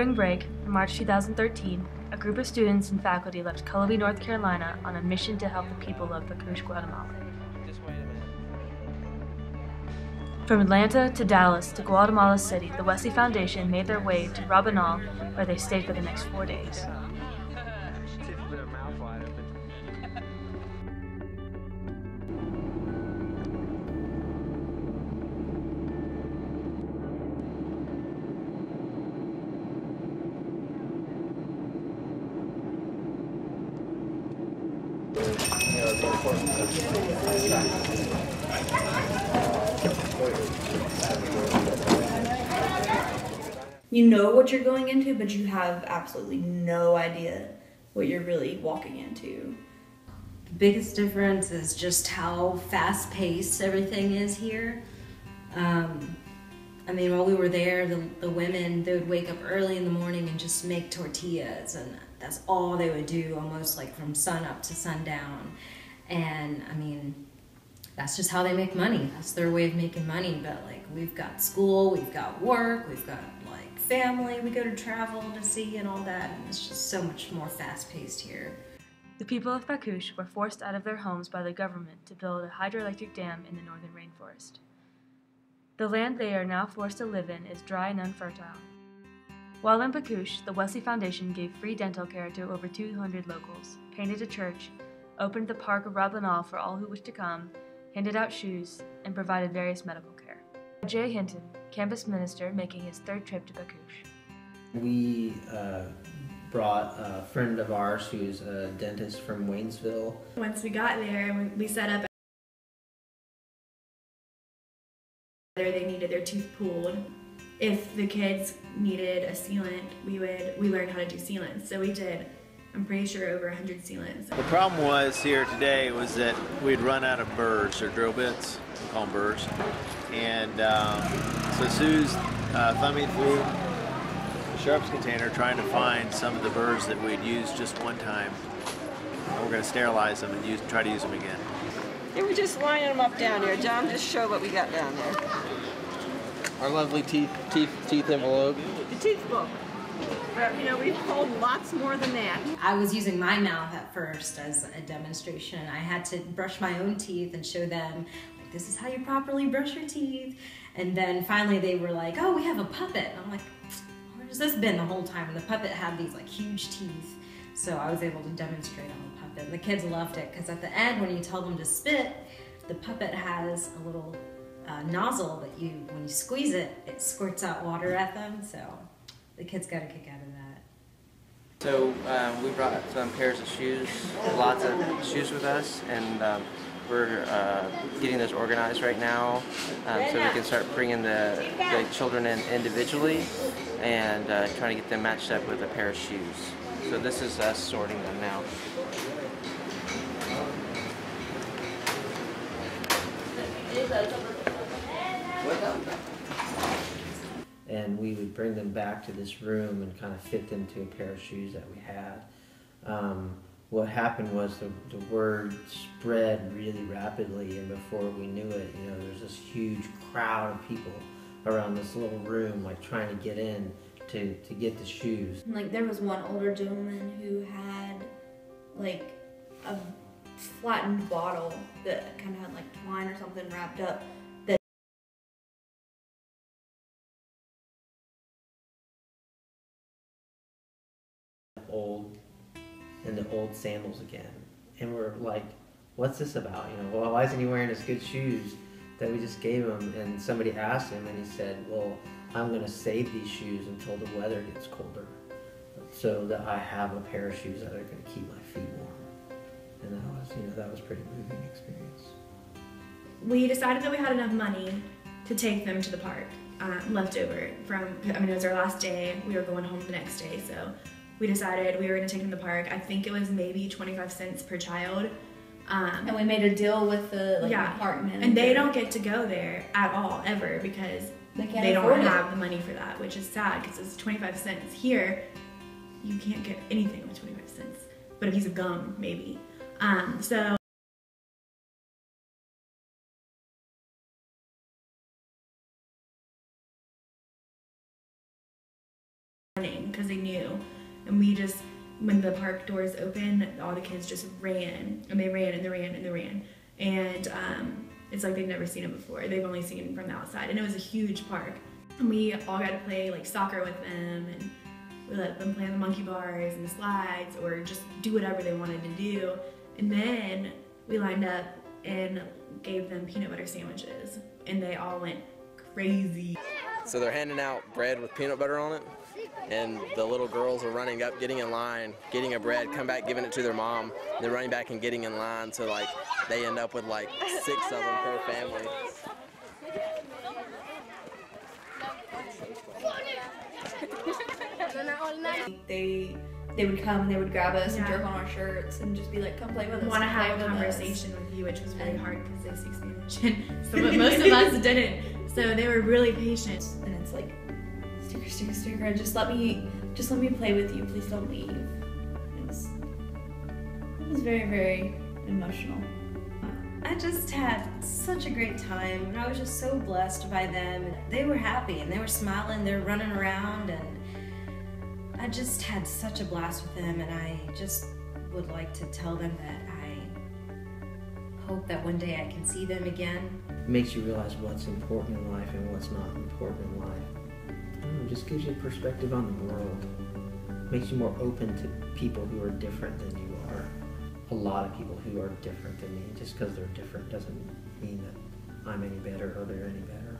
spring break, in March 2013, a group of students and faculty left Cullowhee, North Carolina on a mission to help the people of Pacux, Guatemala. From Atlanta to Dallas to Guatemala City, the Wesley Foundation made their way to Rabanal, where they stayed for the next 4 days. You know what you're going into, but you have absolutely no idea what you're really walking into. The biggest difference is just how fast-paced everything is here. I mean, while we were there, the women, they would wake up early in the morning and just make tortillas, and that's all they would do, almost like from sun up to sundown. And I mean, that's just how they make money. That's their way of making money. But like, we've got school, we've got work, we've got like family we go to travel to see and all that, and it's just so much more fast-paced here. The people of Pacux were forced out of their homes by the government to build a hydroelectric dam in the northern rainforest. The land they are now forced to live in is dry and unfertile. While in Pacux, the Wesley Foundation gave free dental care to over 200 locals, painted a church, opened the Park of Rabanal for all who wished to come, handed out shoes, and provided various medical care. Jay Hinton, campus minister, making his third trip to Pacux. We brought a friend of ours who's a dentist from Waynesville. Once we got there, we set up they needed their tooth pulled. If the kids needed a sealant, we learned how to do sealants. So we did, I'm pretty sure, over 100 sealants. The problem was here today was that we'd run out of burrs, or drill bits, we call them burrs. And so Sue's thumbing through the sharps container trying to find some of the burrs that we'd used just one time. And we're going to sterilize them and try to use them again. Yeah, we're just lining them up down here. John, just show what we got down there. Our lovely teeth envelope. The teeth book. But, you know, we've pulled lots more than that. I was using my mouth at first as a demonstration. I had to brush my own teeth and show them, like, this is how you properly brush your teeth. And then finally they were like, oh, we have a puppet. And I'm like, where's this been the whole time? And the puppet had these like huge teeth. So I was able to demonstrate on the puppet. And the kids loved it because at the end, when you tell them to spit, the puppet has a little nozzle that when you squeeze it, it squirts out water at them. So the kids got a kick out of that. So we brought some pairs of shoes, lots of shoes with us, and we're getting those organized right now so we can start bringing the children in individually and trying to get them matched up with a pair of shoes. So this is us sorting them now. And we would bring them back to this room and kind of fit them to a pair of shoes that we had. What happened was the word spread really rapidly, and before we knew it, you know, there's this huge crowd of people around this little room, like trying to get in to get the shoes. Like, there was one older gentleman who had like a flattened bottle that kind of had like twine or something wrapped up. The old sandals again, and we're like, what's this about? You know, well, why isn't he wearing his good shoes that we just gave him? And somebody asked him, and he said, well, I'm going to save these shoes until the weather gets colder, so that I have a pair of shoes that are going to keep my feet warm. And that was, you know, that was a pretty moving experience. We decided that we had enough money to take them to the park, left over from, I mean, it was our last day. We were going home the next day, so we decided we were going to take them to the park. I think it was maybe 25 cents per child. And we made a deal with the park manager. And they don't get to go there at all, ever, because they don't have the money for that, which is sad because it's 25 cents. Here, you can't get anything with 25 cents, but a piece of gum, maybe. So because we just, when the park doors opened, all the kids just ran, and they ran and they ran and they ran. And it's like they've never seen it before. They've only seen it from the outside, and it was a huge park. And we all got to play like soccer with them, and we let them play on the monkey bars and the slides, or just do whatever they wanted to do. And then we lined up and gave them peanut butter sandwiches, and they all went crazy. So they're handing out bread with peanut butter on it, and the little girls are running up, getting in line, getting a bread, come back, giving it to their mom, and they're running back and getting in line, so like they end up with like 6 of them per family. They would come and they would grab us and jerk on our shirts and just be like, come play with us. Want to have a conversation with you, which was really hard because they speak Spanish, so but most of us didn't. So they were really patient. And it's like, sticker, sticker, sticker. Just let me play with you. Please don't leave. It was very, very emotional. I just had such a great time, and I was just so blessed by them. They were happy and they were smiling. They're running around, and I just had such a blast with them, and I just would like to tell them that I hope that one day I can see them again. It makes you realize what's important in life and what's not important in life. It just gives you a perspective on the world. It makes you more open to people who are different than you are. A lot of people who are different than me. Just because they're different doesn't mean that I'm any better or they're any better.